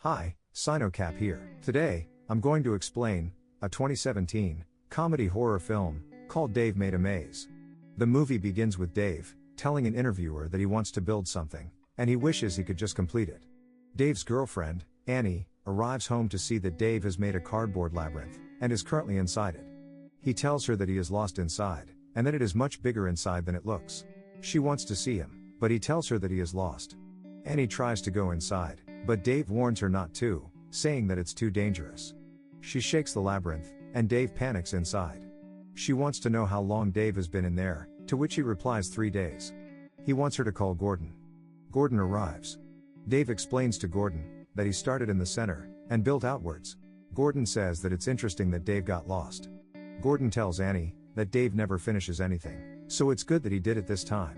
Hi, Sinocap here. Today, I'm going to explain a 2017 comedy horror film called Dave Made a Maze. The movie begins with Dave telling an interviewer that he wants to build something, and he wishes he could just complete it. Dave's girlfriend, Annie, arrives home to see that Dave has made a cardboard labyrinth and is currently inside it. He tells her that he is lost inside, and that it is much bigger inside than it looks. She wants to see him, but he tells her that he is lost. Annie tries to go inside, but Dave warns her not to, saying that it's too dangerous. She shakes the labyrinth, and Dave panics inside. She wants to know how long Dave has been in there, to which he replies 3 days. He wants her to call Gordon. Gordon arrives. Dave explains to Gordon that he started in the center and built outwards. Gordon says that it's interesting that Dave got lost. Gordon tells Annie that Dave never finishes anything, so it's good that he did it this time.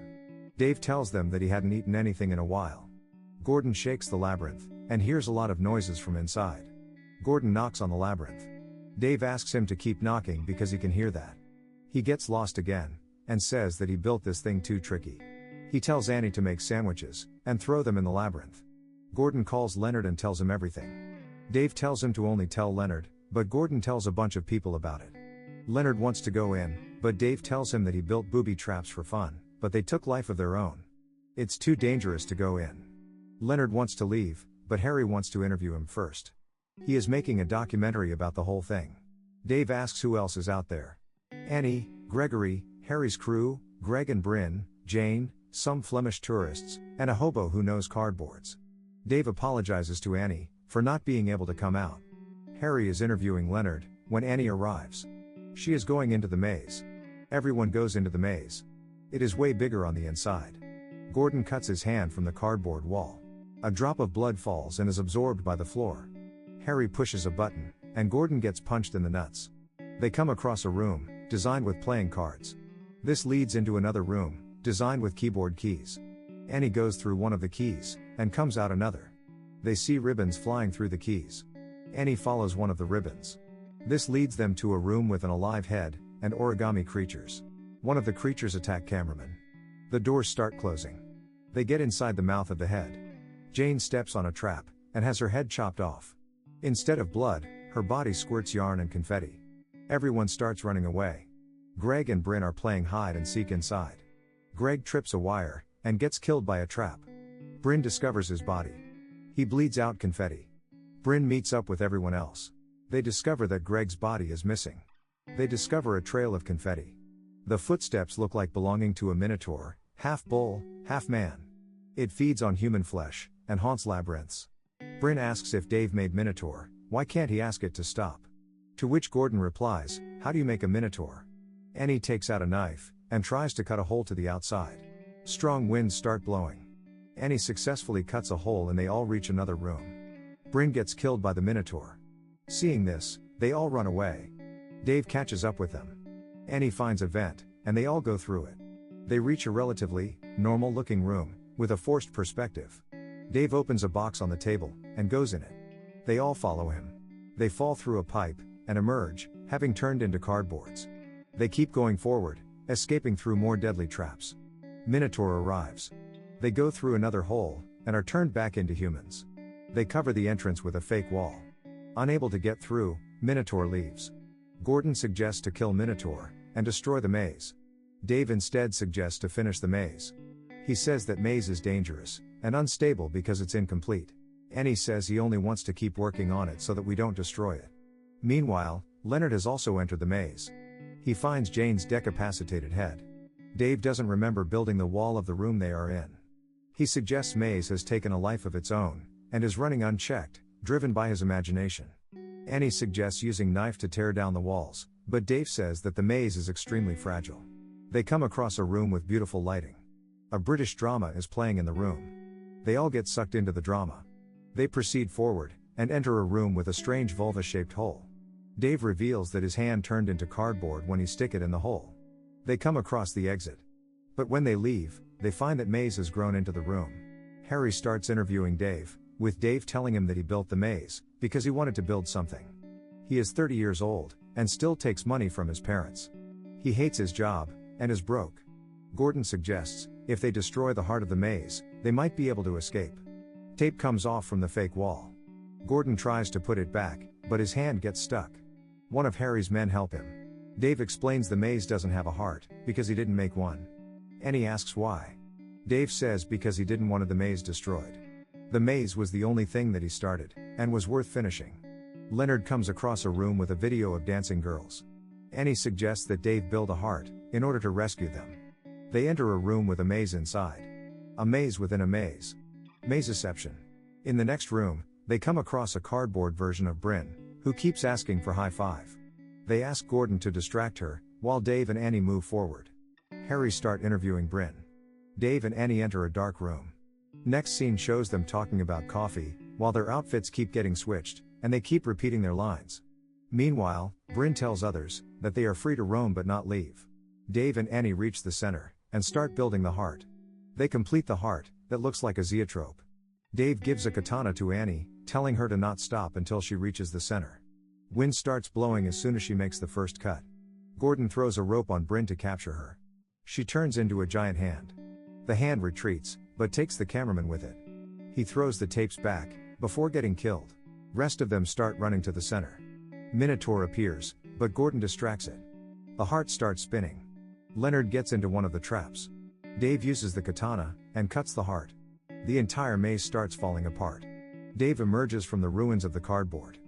Dave tells them that he hadn't eaten anything in a while. Gordon shakes the labyrinth and hears a lot of noises from inside. Gordon knocks on the labyrinth. Dave asks him to keep knocking because he can hear that. He gets lost again and says that he built this thing too tricky. He tells Annie to make sandwiches and throw them in the labyrinth. Gordon calls Leonard and tells him everything. Dave tells him to only tell Leonard, but Gordon tells a bunch of people about it. Leonard wants to go in, but Dave tells him that he built booby traps for fun, but they took life of their own. It's too dangerous to go in. Leonard wants to leave, but Harry wants to interview him first. He is making a documentary about the whole thing. Dave asks who else is out there. Annie, Gregory, Harry's crew, Greg and Bryn, Jane, some Flemish tourists, and a hobo who knows cardboards. Dave apologizes to Annie for not being able to come out. Harry is interviewing Leonard when Annie arrives. She is going into the maze. Everyone goes into the maze. It is way bigger on the inside. Gordon cuts his hand from the cardboard wall. A drop of blood falls and is absorbed by the floor. Harry pushes a button, and Gordon gets punched in the nuts. They come across a room, designed with playing cards. This leads into another room, designed with keyboard keys. Annie goes through one of the keys, and comes out another. They see ribbons flying through the keys. Annie follows one of the ribbons. This leads them to a room with an alive head, and origami creatures. One of the creatures attack cameraman. The doors start closing. They get inside the mouth of the head. Jane steps on a trap, and has her head chopped off. Instead of blood, her body squirts yarn and confetti. Everyone starts running away. Greg and Bryn are playing hide and seek inside. Greg trips a wire, and gets killed by a trap. Bryn discovers his body. He bleeds out confetti. Bryn meets up with everyone else. They discover that Greg's body is missing. They discover a trail of confetti. The footsteps look like belonging to a minotaur, half bull, half man. It feeds on human flesh and haunts labyrinths. Bryn asks if Dave made Minotaur, why can't he ask it to stop? To which Gordon replies, how do you make a Minotaur? Annie takes out a knife and tries to cut a hole to the outside. Strong winds start blowing. Annie successfully cuts a hole and they all reach another room. Bryn gets killed by the Minotaur. Seeing this, they all run away. Dave catches up with them. Annie finds a vent, and they all go through it. They reach a relatively normal-looking room with a forced perspective. Dave opens a box on the table and goes in it. They all follow him. They fall through a pipe and emerge, having turned into cardboards. They keep going forward, escaping through more deadly traps. Minotaur arrives. They go through another hole and are turned back into humans. They cover the entrance with a fake wall. Unable to get through, Minotaur leaves. Gordon suggests to kill Minotaur and destroy the maze. Dave instead suggests to finish the maze. He says that maze is dangerous and unstable because it's incomplete. Annie says he only wants to keep working on it so that we don't destroy it. Meanwhile, Leonard has also entered the maze. He finds Jane's decapitated head. Dave doesn't remember building the wall of the room they are in. He suggests maze has taken a life of its own and is running unchecked, driven by his imagination. Annie suggests using knife to tear down the walls, but Dave says that the maze is extremely fragile. They come across a room with beautiful lighting. A British drama is playing in the room. They all get sucked into the drama. They proceed forward, and enter a room with a strange vulva-shaped hole. Dave reveals that his hand turned into cardboard when he stick it in the hole. They come across the exit. But when they leave, they find that maze has grown into the room. Harry starts interviewing Dave, with Dave telling him that he built the maze because he wanted to build something. He is 30 years old, and still takes money from his parents. He hates his job, and is broke. Gordon suggests, if they destroy the heart of the maze, they might be able to escape. Tape comes off from the fake wall. Gordon tries to put it back, but his hand gets stuck. One of Harry's men help him. Dave explains the maze doesn't have a heart, because he didn't make one. Annie asks why. Dave says because he didn't want the maze destroyed. The maze was the only thing that he started, and was worth finishing. Leonard comes across a room with a video of dancing girls. Annie suggests that Dave build a heart, in order to rescue them. They enter a room with a maze inside. A maze within a maze. Mazeception. In the next room, they come across a cardboard version of Bryn, who keeps asking for high five. They ask Gordon to distract her, while Dave and Annie move forward. Harry start interviewing Bryn. Dave and Annie enter a dark room. Next scene shows them talking about coffee, while their outfits keep getting switched, and they keep repeating their lines. Meanwhile, Bryn tells others that they are free to roam but not leave. Dave and Annie reach the center, and start building the heart. They complete the heart, that looks like a zoetrope. Dave gives a katana to Annie, telling her to not stop until she reaches the center. Wind starts blowing as soon as she makes the first cut. Gordon throws a rope on Bryn to capture her. She turns into a giant hand. The hand retreats, but takes the cameraman with it. He throws the tapes back, before getting killed. Rest of them start running to the center. Minotaur appears, but Gordon distracts it. The heart starts spinning. Leonard gets into one of the traps. Dave uses the katana, and cuts the heart. The entire maze starts falling apart. Dave emerges from the ruins of the cardboard.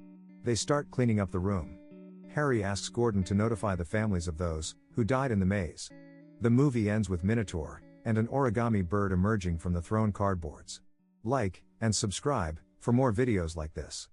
They start cleaning up the room. Harry asks Gordon to notify the families of those who died in the maze. The movie ends with Minotaur, and an origami bird emerging from the thrown cardboards. Like, and subscribe, for more videos like this.